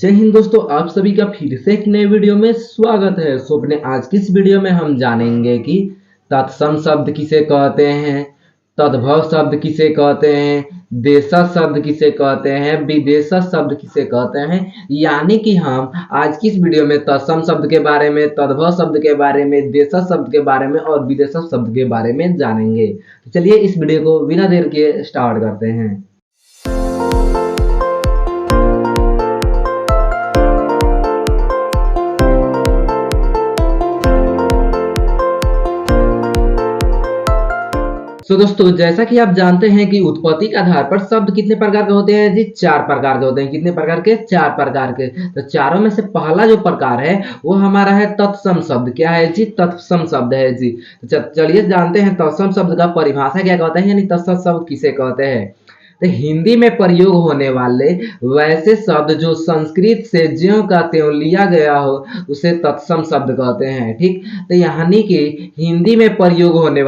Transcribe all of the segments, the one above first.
जय हिंद दोस्तों, आप सभी का फिर से एक नए वीडियो में स्वागत है। सो अपने आज की इस वीडियो में हम जानेंगे कि तत्सम शब्द किसे कहते हैं, तद्भव शब्द किसे कहते हैं, देशज शब्द किसे कहते हैं, विदेशज शब्द किसे कहते हैं। यानी कि हम आज की इस वीडियो में तत्सम शब्द के बारे में, तद्भव शब्द के बारे में, देशज शब्द के बारे में और विदेशज शब्द के बारे में जानेंगे। तो चलिए इस वीडियो को बिना देर के स्टार्ट करते हैं। तो दोस्तों, जैसा कि आप जानते हैं कि उत्पत्ति के आधार पर शब्द कितने प्रकार के होते हैं जी? 4 प्रकार के होते हैं। कितने प्रकार के? 4 प्रकार के। तो चारों में से पहला जो प्रकार है वो हमारा है तत्सम शब्द। क्या है जी? तत्सम शब्द है जी। तो चलिए जानते हैं तत्सम शब्द का परिभाषा क्या कहते हैं, यानी तत्सम शब्द किसे कहते हैं। तो हिंदी में प्रयोग होने वाले वैसे शब्द जो संस्कृत से ज्यों का त्यों लिया गया हो उसे तत्सम शब्द कहते हैं। ठीक, तो यानी कि हिंदी में प्रयोग होने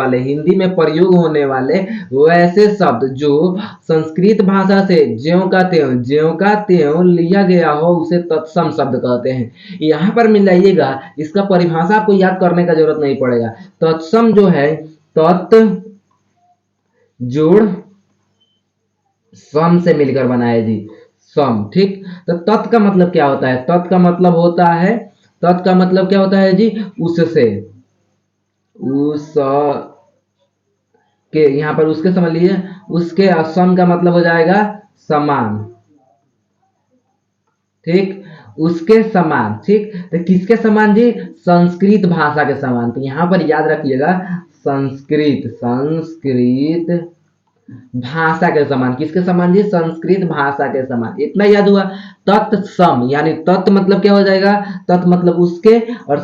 वाले वैसे शब्द जो संस्कृत भाषा से ज्यों का त्यों लिया गया हो उसे तत्सम शब्द कहते हैं। यहाँ पर मिल जाइएगा, इसका परिभाषा आपको याद करने का जरूरत नहीं पड़ेगा। तत्सम जो है तत् जोड़ सम से मिलकर बना है जी, सम। ठीक, तो तत् का मतलब क्या होता है? तत् का मतलब क्या होता है जी? उससे, उस के, यहाँ पर उसके समझ लीजिए, उसके। सम का मतलब हो जाएगा समान। ठीक, उसके समान। ठीक, तो किसके समान जी? संस्कृत भाषा के समान। तो यहाँ पर याद रखिएगा, संस्कृत भाषा के समान। किसके समान जी? संस्कृत भाषा के समान। इतना याद हुआ। तत्सम यानी तत् मतलब क्या हो जाएगा? तत् मतलब उसके, और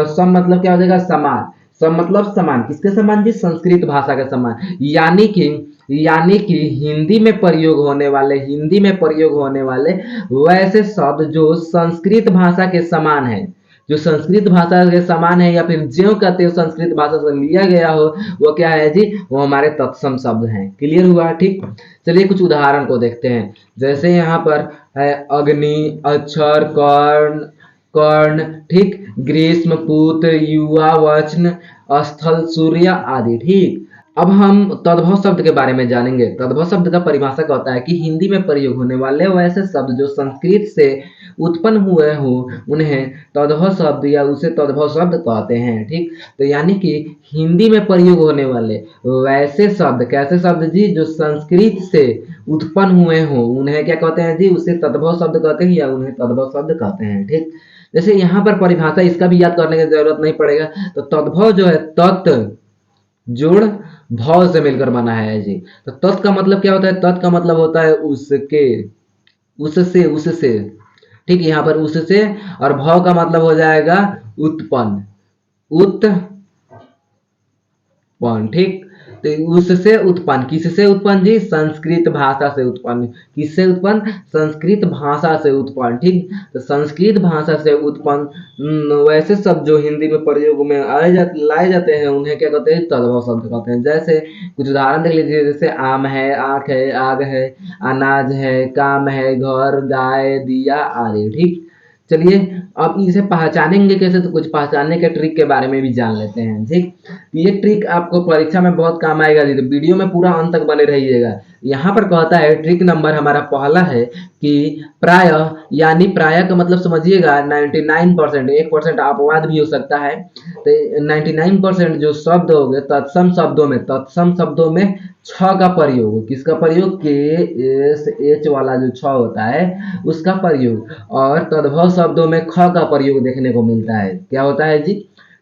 सम मतलब क्या हो जाएगा? समान। सम मतलब समान। किसके समान जी? संस्कृत भाषा के समान। यानी कि हिंदी में प्रयोग होने वाले वैसे शब्द जो संस्कृत भाषा के समान है, या फिर ज्यों का त्यों संस्कृत भाषा से लिया गया हो, वो क्या है जी? वो हमारे तत्सम शब्द हैं। क्लियर हुआ? ठीक, चलिए कुछ उदाहरण को देखते हैं। जैसे यहाँ पर है अग्नि, अक्षर, कर्ण। ठीक, ग्रीष्म, पुत्र, युवा, वचन, स्थल, सूर्य आदि। ठीक, अब हम तद्भव शब्द के बारे में जानेंगे। तद्भव शब्द का परिभाषा कहता है कि हिंदी में प्रयोग होने वाले वैसे शब्द जो संस्कृत से उत्पन्न हुए हो उन्हें तद्भव शब्द या उसे तद्भव शब्द कहते हैं। ठीक, तो यानी कि हिंदी में प्रयोग होने वाले वैसे शब्द, कैसे शब्द जी? जो संस्कृत से उत्पन्न हुए हो उन्हें क्या कहते हैं जी? उसे तद्भव शब्द कहते हैं या उन्हें तद्भव शब्द कहते हैं। ठीक, जैसे यहाँ पर परिभाषा इसका भी याद करने की जरूरत नहीं पड़ेगा। तो तद्भव जो है तत् जोड़ भव से मिलकर बना है जी। तो तत् का मतलब क्या होता है? तत् का मतलब होता है उसके, उससे। ठीक, यहाँ पर उससे, और भव का मतलब हो जाएगा उत्पन्न, ठीक, तो उससे उत्पन्न। किससे उत्पन्न जी? संस्कृत भाषा से उत्पन्न। किससे उत्पन्न? संस्कृत भाषा से उत्पन्न। ठीक, तो संस्कृत भाषा से उत्पन्न वैसे शब्द जो हिंदी में प्रयोग में लाए जाते हैं उन्हें क्या कहते हैं? तद्भव शब्द कहते हैं। जैसे कुछ उदाहरण देख लीजिए, जैसे आम है, आंख है, आग है, अनाज है, काम है, घर, गाय, दिया आदि। ठीक, चलिए अब इसे पहचानेंगे कैसे, तो कुछ पहचानने के ट्रिक के बारे में भी जान लेते हैं। ठीक, ये ट्रिक आपको परीक्षा में बहुत काम आएगा जी, तो वीडियो में पूरा अंत तक बने रहिएगा। यहाँ पर कहता है ट्रिक नंबर हमारा पहला है कि प्राय, यानी प्राय का मतलब समझिएगा 99%, 1% अपवाद भी हो सकता है। तो 99% जो शब्द हो गए तत्सम शब्दों में छ का प्रयोग। किसका प्रयोग? के एस एच वाला जो छ होता है उसका प्रयोग। और तद्भव शब्दों में ख का प्रयोग देखने को मिलता है। क्या होता है जी?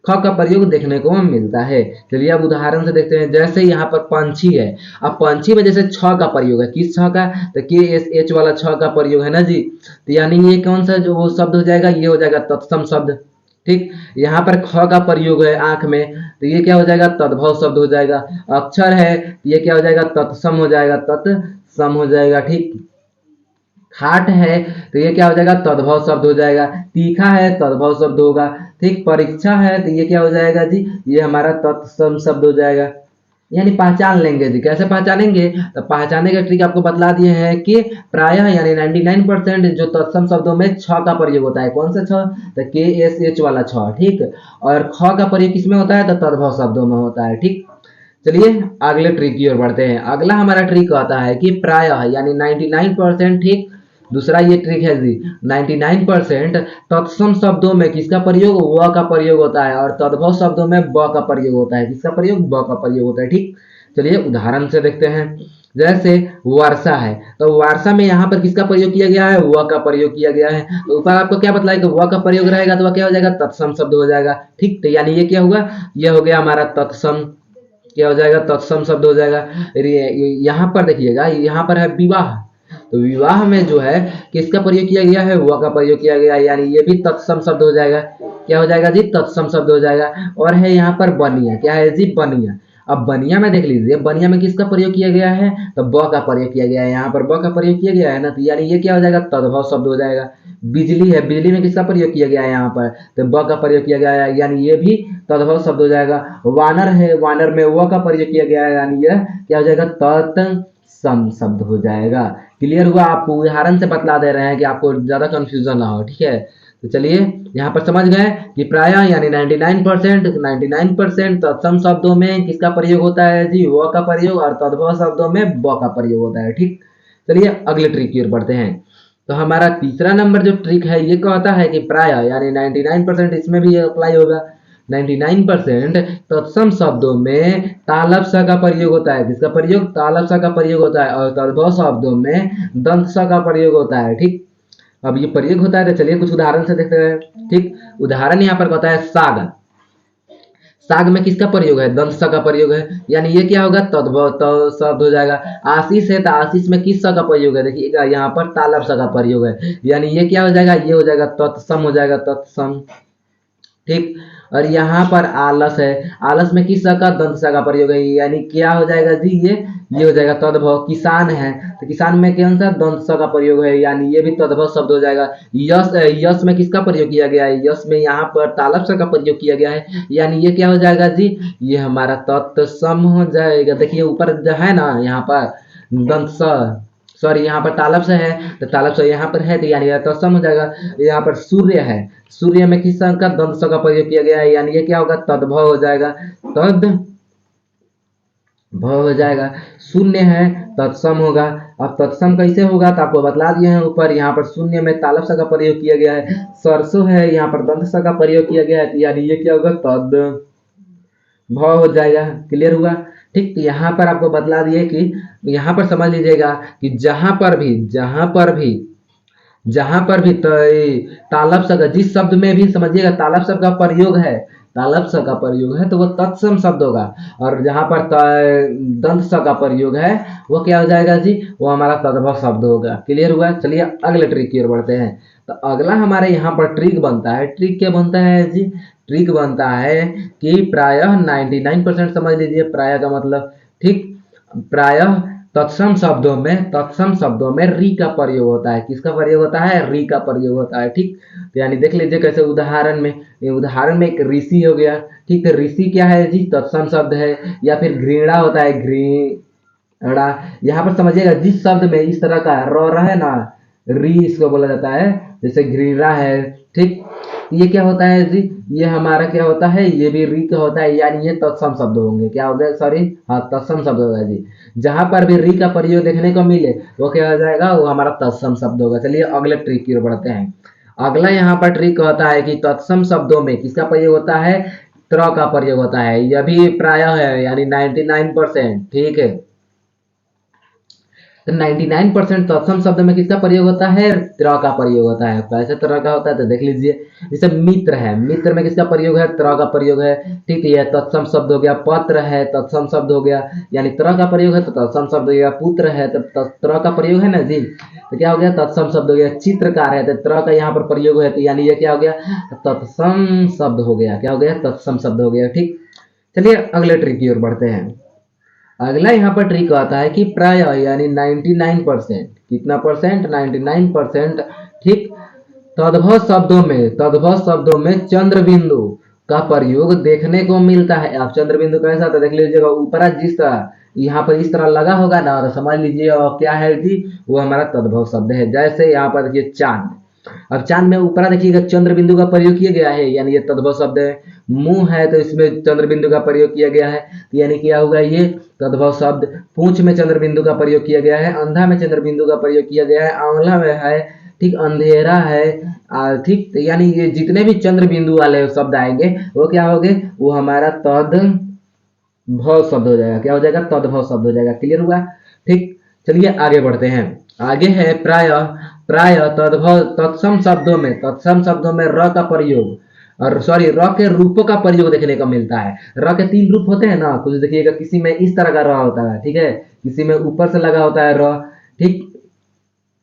ख का प्रयोग देखने को मिलता है। चलिए अब उदाहरण से देखते हैं। जैसे यहाँ पर पंछी है, अब पंछी में जैसे छ का प्रयोग है। किस छ का? तो के एस एच वाला छ का प्रयोग है ना जी। तो यानी ये कौन सा जो वो शब्द हो जाएगा? ये हो जाएगा तत्सम शब्द। ठीक, यहाँ पर ख का प्रयोग है आंख में, तो ये क्या हो जाएगा? तद्भव शब्द हो जाएगा। अक्षर है, ये क्या हो जाएगा? तत्सम हो जाएगा, तत्सम हो जाएगा। ठीक, खाट है तो ये क्या हो जाएगा? तद्भव शब्द हो जाएगा। तीखा है तद्भव शब्द होगा। ठीक, परीक्षा है तो ये क्या हो जाएगा जी? ये हमारा तत्सम शब्द हो जाएगा। यानी पहचान लेंगे जी। कैसे पहचानेंगे? तो पहचानने का ट्रिक आपको बतला दिए हैं कि प्रायः यानी 99% जो तत्सम शब्दों में छ का प्रयोग होता है। कौन सा छ? तो के एस एच वाला छ, ठीक। और ख का प्रयोग किसमें होता है? तो तद्भव शब्दों में होता है, ठीक। चलिए अगले ट्रिक की ओर बढ़ते हैं। अगला हमारा ट्रिक आता है कि प्रायः यानी 99%, ठीक। दूसरा ये ट्रिक है जी, 99% तत्सम शब्दों में किसका प्रयोग? व का प्रयोग होता है और तद्भव शब्दों में ब का प्रयोग होता है। किसका प्रयोग? ब का प्रयोग होता है, ठीक। चलिए उदाहरण से देखते हैं। जैसे वर्षा है, तो वर्षा में यहाँ पर किसका प्रयोग किया गया है? व का प्रयोग किया गया है। तो ऊपर आपको क्या बतलाया कि व का प्रयोग रहेगा तो वह क्या हो जाएगा? तत्सम शब्द हो जाएगा, ठीक। तो यानी ये क्या हुआ? ये हो गया हमारा तत्सम, क्या हो जाएगा? तत्सम शब्द हो जाएगा। यहाँ पर देखिएगा, यहाँ पर है विवाह, तो विवाह में जो है किसका प्रयोग किया गया है? व का प्रयोग किया गया है, यानी ये भी तत्सम शब्द हो जाएगा। क्या हो जाएगा जी? तत्सम शब्द हो जाएगा। और है यहाँ पर बनिया, क्या है जी? बनिया। अब बनिया में देख लीजिए, बनिया में किसका प्रयोग किया गया है? तो ब का प्रयोग किया गया है। यहाँ पर ब का प्रयोग किया गया है ना, तो यानी ये क्या हो जाएगा? तद्भव शब्द हो जाएगा। बिजली है, बिजली में किसका प्रयोग किया गया है? यहाँ पर तो ब का प्रयोग किया गया है, यानी ये भी तद्भव शब्द हो जाएगा। वानर है, वानर में व का प्रयोग किया गया है, यानी यह क्या हो जाएगा? तत्सम शब्द हो जाएगा। क्लियर हुआ? आपको उदाहरण से बतला दे रहे हैं कि आपको ज्यादा कंफ्यूजन ना हो, ठीक है। तो चलिए यहाँ पर समझ गए कि प्रायः यानी 99% तत्सम शब्दों में किसका प्रयोग होता है जी? व का प्रयोग, और तद्भव शब्दों में ब का प्रयोग होता है, ठीक। चलिए अगले ट्रिक की ओर बढ़ते हैं। तो हमारा तीसरा नंबर जो ट्रिक है ये कहता है कि प्रायः यानी 99%, इसमें भी अप्लाई होगा। 99% तत्सम शब्दों में तालव्य स का प्रयोग होता है। किसका प्रयोग? तालव्य स का प्रयोग होता है। और तद्भव शब्दों में दंत स का प्रयोग होता है, ठीक। अब ये प्रयोग होता है तो चलिए कुछ उदाहरण से देखते हैं, ठीक। उदाहरण यहाँ पर कहता है साग। साग में किसका प्रयोग है? दंत स का प्रयोग है, यानी ये क्या होगा? तद्भव शब्द हो जाएगा। आशीष है, तो आशीष में किस स का प्रयोग है? देखिएगा यहाँ पर तालव्य स का प्रयोग है, यानी ये क्या हो जाएगा? ये हो जाएगा तत्सम हो जाएगा, तत्सम, ठीक। और यहाँ पर आलस है, आलस में किस का? दंत स का प्रयोग है, यानी क्या हो जाएगा जी? ये हो जाएगा तद्भव। किसान है, तो किसान में कौन सा? दंत स का प्रयोग है, यानी ये भी तद्भव शब्द हो जाएगा। यश है, यश में किसका प्रयोग किया गया है? यश में यहाँ पर तालव्य स का प्रयोग किया गया है, यानी ये क्या हो जाएगा जी? ये हमारा तत्सम हो जाएगा। देखिए ऊपर जो है ना, यहाँ पर दंत स, सॉरी यहाँ पर तालव्य से है, तो तालव्य से यहाँ पर है, तो यानी यह तत्सम हो जाएगा। यहाँ पर सूर्य है, सूर्य में किस का? दंत स का प्रयोग किया गया है, यानी ये क्या होगा? तद्भव हो जाएगा, तद्भव हो जाएगा। शून्य है, तत्सम होगा। अब तत्सम कैसे होगा तो आपको बतला दिए हैं ऊपर। यहाँ पर शून्य में तालव्य स का प्रयोग किया गया है। सरसों है, यहाँ पर दंत स का प्रयोग किया गया है, यानी ये क्या होगा? तद्भव हो जाएगा। क्लियर हुआ? ठीक। तो यहाँ पर आपको बतला दिए कि यहाँ पर समझ लीजिएगा कि जहां पर भी तालव्य स का, जिस शब्द में भी समझिएगा तालव्य स का प्रयोग है, तालव्य स का प्रयोग है तो वो तत्सम शब्द होगा। और जहां पर दंत स का प्रयोग है वो क्या हो जाएगा जी? वो हमारा तद्भव शब्द होगा। क्लियर हुआ? चलिए अगले ट्रिक की ओर बढ़ते हैं। तो अगला हमारे यहाँ पर ट्रिक बनता है। ट्रिक क्या बनता है जी? ट्रिक बनता है कि प्रायः 99% समझ लीजिए, प्रायः का मतलब, ठीक। प्रायः तत्सम शब्दों में री का प्रयोग होता है। किसका प्रयोग होता है? री का प्रयोग होता है, ठीक। तो यानी देख लीजिए कैसे उदाहरण में, एक ऋषि हो गया, ठीक है। ऋषि क्या है जी? तत्सम शब्द है। या फिर घृणा होता है, घृणा। यहाँ पर समझिएगा जिस शब्द में इस तरह का र है ना, री इसको बोला जाता है, जैसे घृणा है, ठीक। ये क्या होता है जी? ये हमारा क्या होता है? ये भी री का होता है, यानी ये तत्सम शब्द होंगे। क्या हो गया? सॉरी, हाँ, तत्सम शब्द होगा जी। जहां पर भी री का प्रयोग देखने को मिले वो क्या हो जाएगा? वो हमारा तत्सम शब्द होगा। चलिए अगले ट्रिक की ओर बढ़ते हैं। अगला यहाँ पर ट्रिक कहता है कि तत्सम शब्दों में किसका प्रयोग होता है? त्र का प्रयोग होता है। यह भी प्रायः है, यानी 99%, ठीक है। तो 99% तत्सम शब्द में किसका प्रयोग होता है? त्र का प्रयोग होता है। कैसे तरह का होता है तो देख लीजिए। जैसे मित्र है, मित्र में किसका प्रयोग है? त्र का प्रयोग है, ठीक है। यह तत्सम शब्द हो गया। पत्र है, तत्सम शब्द हो गया, यानी त्र का प्रयोग है तो तत्सम शब्द हो गया। पुत्र है तो त्र का प्रयोग है ना जी, तो क्या हो गया? तत्सम शब्द हो गया। चित्रकार है तो त्र का यहाँ पर प्रयोग है, तो यानी ये क्या हो गया? तत्सम शब्द हो गया। क्या हो गया? तत्सम शब्द हो गया, ठीक। चलिए अगले ट्रिक की ओर बढ़ते हैं। अगला यहाँ पर ट्रिक आता है कि प्रायः यानी 99%, कितना परसेंट? 99%, ठीक। तद्भव शब्दों में चंद्र बिंदु का प्रयोग देखने को मिलता है। अब चंद्र बिंदु कैसा होता है देख लीजिएगा, ऊपर जिस तरह यहाँ पर इस तरह लगा होगा ना, और समझ लीजिए क्या है जी, वो हमारा तद्भव शब्द है। जैसे यहाँ पर देखिए चांद, अब चांद में ऊपर देखिएगा चंद्र बिंदु का प्रयोग किया गया है, यानी ये तद्भव शब्द है। मुंह है तो इसमें चंद्र बिंदु का प्रयोग किया गया है, तो यानी क्या होगा ये तद्भव शब्द। पूंछ में चंद्र बिंदु का प्रयोग किया गया है, अंधा में चंद्र बिंदु का प्रयोग किया गया है, आंवला में है, ठीक, अंधेरा है, ठीक, तो यानी ये जितने भी चंद्र बिंदु वाले शब्द आएंगे वो क्या होंगे, वो हमारा तद्भव शब्द हो जाएगा। क्या हो जाएगा, तद्भव शब्द हो जाएगा। क्लियर हुआ, ठीक। चलिए आगे बढ़ते हैं। आगे है प्राय। प्राय तद्भव तत्सम शब्दों में र का प्रयोग, और सॉरी र के रूपों का प्रयोग देखने को मिलता है। र के 3 रूप होते हैं ना, कुछ देखिएगा, किसी में इस तरह का र होता है, ठीक है, किसी में ऊपर से लगा होता है र, ठीक,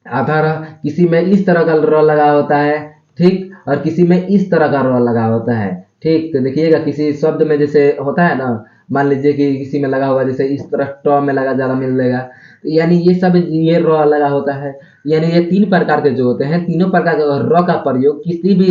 आधा र, किसी में इस तरह का र लगा होता है, ठीक, और किसी में इस तरह का र लगा होता है, ठीक। तो देखिएगा किसी शब्द में जैसे होता है ना, मान लीजिए कि किसी में लगा होगा जैसे इस तरह ट में लगा ज्यादा मिलेगा, तो यानी ये सब ये र लगा होता है। यानी ये 3 प्रकार के जो होते हैं, तीनों प्रकार के र का प्रयोग किसी भी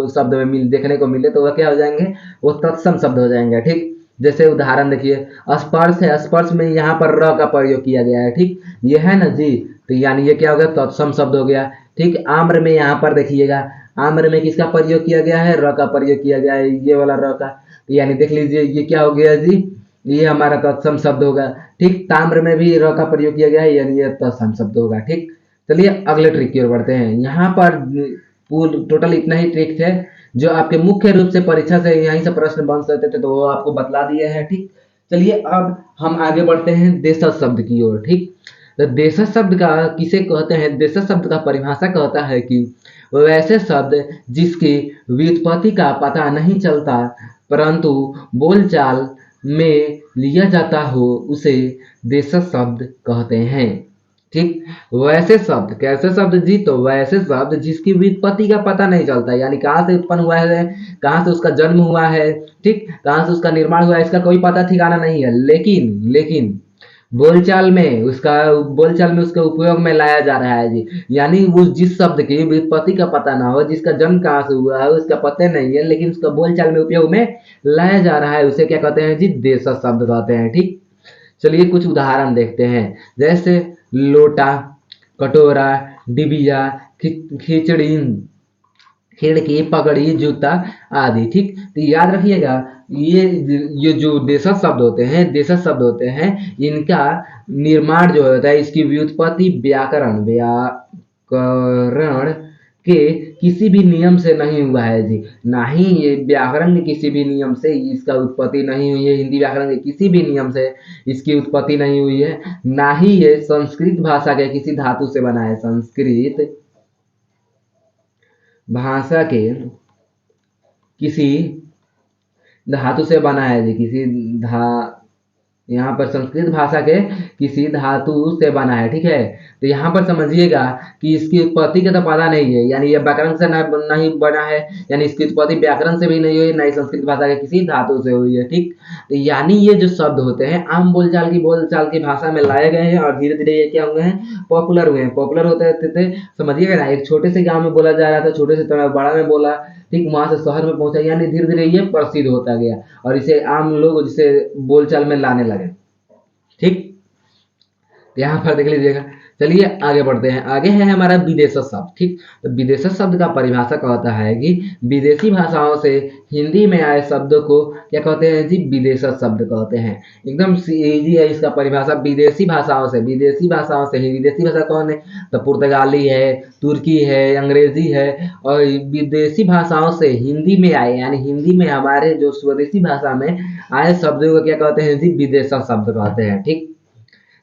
शब्द में देखने को मिले तो वह क्या हो जाएंगे, वो तत्सम शब्द हो जाएंगे, ठीक। जैसे उदाहरण देखिए, स्पर्श है, स्पर्श में यहाँ पर र का प्रयोग किया गया है, ठीक, ये है ना जी, तो यानी ये क्या हो गया, तत्सम शब्द हो गया, ठीक। आम्र में यहाँ पर देखिएगा, आम्र में किसका प्रयोग किया गया है, र का प्रयोग किया गया है, ये वाला र का, तो यानी देख लीजिए ये क्या हो गया जी, ये हमारा तत्सम शब्द होगा, ठीक। ताम्र में भी र का प्रयोग किया गया है, यानी ये तत्सम शब्द होगा, ठीक। चलिए अगले ट्रिक की ओर बढ़ते हैं। यहाँ पर टोटल इतना ही ट्रिक थे जो आपके मुख्य रूप से परीक्षा से यहीं से प्रश्न बन सकते थे, तो वो आपको बतला दिए हैं, ठीक। चलिए अब हम आगे बढ़ते हैं देशज शब्द की ओर, ठीक। तो देशज शब्द का किसे कहते हैं, देशज शब्द का परिभाषा कहता है कि वैसे शब्द जिसकी व्युत्पत्ति का पता नहीं चलता परंतु बोलचाल में लिया जाता हो उसे देशज शब्द कहते हैं, ठीक। वैसे शब्द, कैसे शब्द जी, तो वैसे शब्द जिसकी व्युत्पत्ति का पता नहीं चलता, यानी कहाँ से उत्पन्न हुआ है, कहाँ से उसका जन्म हुआ है, ठीक, कहाँ से उसका निर्माण हुआ है, इसका कोई पता ठिकाना नहीं है, लेकिन बोलचाल में उसके उपयोग में लाया जा रहा है जी। यानी वो जिस शब्द की व्युत्पत्ति का पता ना हो, जिसका जन्म कहाँ से हुआ है उसका पता नहीं है, लेकिन उसका बोलचाल में उपयोग में लाया जा रहा है, उसे क्या कहते हैं जी, देशज शब्द कहते हैं, ठीक। चलिए कुछ उदाहरण देखते हैं। जैसे लोटा, कटोरा, डिबिया, खिचड़ी, खिड़की, पगड़ी, जूता आदि, ठीक। तो याद रखिएगा ये जो देशज शब्द होते हैं इनका निर्माण जो होता है, इसकी व्युत्पत्ति व्याकरण के किसी भी नियम से नहीं हुआ है जी। ना ही ये व्याकरण के किसी भी नियम से इसका उत्पत्ति नहीं हुई है, हिंदी व्याकरण के किसी भी नियम से इसकी उत्पत्ति नहीं हुई है, ना ही ये संस्कृत भाषा के किसी धातु से बना है, संस्कृत भाषा के किसी धातु से बना है जी, यहाँ पर संस्कृत भाषा के किसी धातु से बना है, ठीक है। तो यहाँ पर समझिएगा कि इसकी उत्पत्ति का तो पता नहीं है, यानी ये व्याकरण से नहीं बना है, यानी इसकी उत्पत्ति व्याकरण से भी नहीं हुई, ना ही संस्कृत भाषा के किसी धातु से हुई है, ठीक। तो यानी ये जो शब्द होते हैं आम बोलचाल की भाषा में लाए गए हैं और धीरे धीरे ये क्या हुए हैं, पॉपुलर हुए हैं। पॉपुलर होते थे समझिएगा ना, एक छोटे से गाँव में बोला जा रहा था, छोटे से बड़ा में बोला, ठीक, वहां से शहर में पहुंचा, यानी धीरे धीरे ये प्रसिद्ध होता गया और इसे आम लोग जिसे बोलचाल में लाने लगे, ठीक। यहाँ पर देख लीजिएगा। चलिए आगे बढ़ते हैं। आगे है हमारा विदेशज शब्द, ठीक। तो विदेशज शब्द का परिभाषा कहता है कि विदेशी भाषाओं से हिंदी में आए शब्दों को क्या कहते हैं जी, विदेशज शब्द कहते हैं। एकदम इजी है इसका परिभाषा। विदेशी भाषाओं से विदेशी भाषा कौन है, तो पुर्तगाली है, तुर्की है, अंग्रेजी है, और विदेशी भाषाओं से हिंदी में आए, यानी हिंदी में हमारे जो स्वदेशी भाषा में आए शब्दों को क्या कहते हैं जी, विदेशज शब्द कहते हैं, ठीक।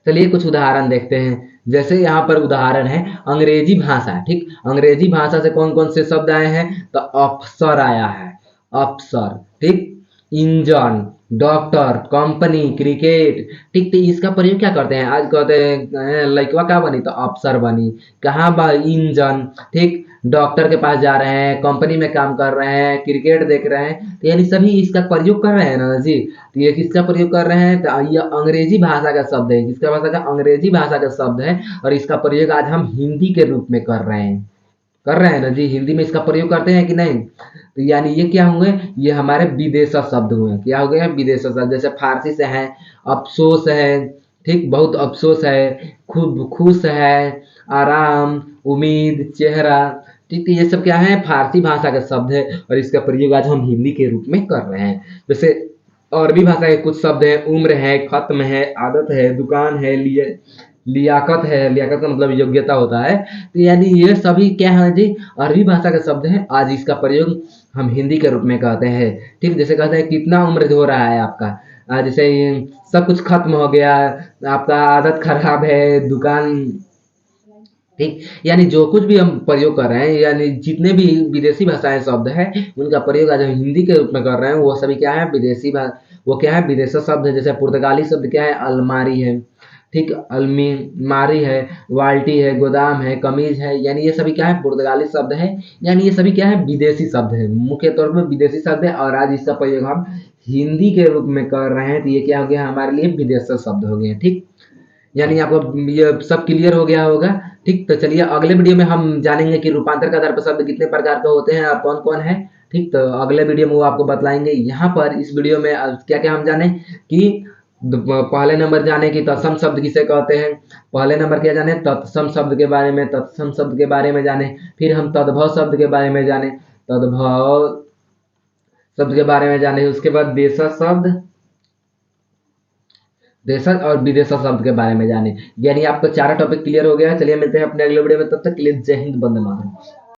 चलिए कुछ उदाहरण देखते हैं। जैसे यहाँ पर उदाहरण है अंग्रेजी भाषा, ठीक। अंग्रेजी भाषा से कौन कौन से शब्द आए हैं, तो अफसर आया है, अफसर, ठीक, इंजन, डॉक्टर, कंपनी, क्रिकेट, ठीक। तो इसका प्रयोग क्या करते हैं, आज कहते हैं लड़कवा क्या बनी, तो अफसर बनी, कहाँ इंजन, ठीक, डॉक्टर के पास जा रहे हैं, कंपनी में काम कर रहे हैं, क्रिकेट देख रहे हैं, तो यानी सभी इसका प्रयोग कर रहे हैं ना जी। तो ये किसका प्रयोग कर रहे हैं, तो ये अंग्रेजी भाषा का शब्द है, किसका भाषा का, अंग्रेजी भाषा का शब्द है, और इसका प्रयोग आज हम हिंदी के रूप में कर रहे हैं, कर रहे हैं ना जी, हिंदी में इसका प्रयोग करते हैं कि नहीं। तो यानी ये क्या हुए, ये हमारे विदेशा शब्द हुए। क्या हो गए, विदेशा शब्द। जैसे फारसी से है अफसोस है, ठीक, बहुत अफसोस है, खूब खुश है, आराम, उम्मीद, चेहरा, ठीक है, ये सब क्या है, फारसी भाषा के शब्द है और इसका प्रयोग आज हम हिंदी के रूप में कर रहे हैं। जैसे अरबी भाषा के कुछ शब्द है, उम्र है, खत्म है, आदत है, दुकान है, लिए लियाकत है, लियाकत का मतलब योग्यता होता है। तो यानी ये सभी क्या है जी, अरबी भाषा के शब्द हैं, आज इसका प्रयोग हम हिंदी के रूप में कहते हैं। ठीक, जैसे कहते हैं कितना उम्र हो रहा है आपका, जैसे ये सब कुछ खत्म हो गया, आपका आदत खराब है, दुकान, ठीक। यानी जो कुछ भी हम प्रयोग कर रहे हैं, यानी जितने भी विदेशी भाषाएं शब्द हैं, उनका प्रयोग आज हम हिंदी के रूप में कर रहे हैं, वो सभी क्या है, विदेशी वो क्या है, विदेशी शब्द है। जैसे पुर्तगाली शब्द क्या है, अलमारी है, ठीक, अलमीमारी है, बाल्टी है, गोदाम है, कमीज है, यानी ये सभी क्या है, पुर्तगाली शब्द है। यानी ये सभी क्या है, विदेशी शब्द है, मुख्य तौर पर विदेशी शब्द है, और आज इसका प्रयोग हम हिंदी के रूप में कर रहे हैं। तो ये क्या हो गया, हमारे लिए विदेशी शब्द हो गए। ठीक, यानी आपको ये सब क्लियर हो गया होगा। ठीक, तो चलिए अगले वीडियो में हम जानेंगे कि रूपांतर का आधार पर शब्द कितने प्रकार के होते हैं और कौन कौन है। ठीक, तो अगले वीडियो में वो आपको बतलाएंगे। यहाँ पर इस वीडियो में क्या क्या हम जाने कि पहले नंबर जाने की तत्सम शब्द किसे कहते हैं, पहले नंबर क्या जाने, तत्सम शब्द के बारे में, तत्सम शब्द के बारे में जाने, फिर हम तद्भव शब्द के बारे में जाने, तद्भव शब्द के बारे में जाने, उसके बाद देशज शब्द, देशज और विदेशज शब्द के बारे में जाने। यानी आपको चारों टॉपिक क्लियर हो गया है। चलिए मिलते हैं अपने अगले वीडियो में, तब तक के लिए जय हिंद, वंदे मातरम।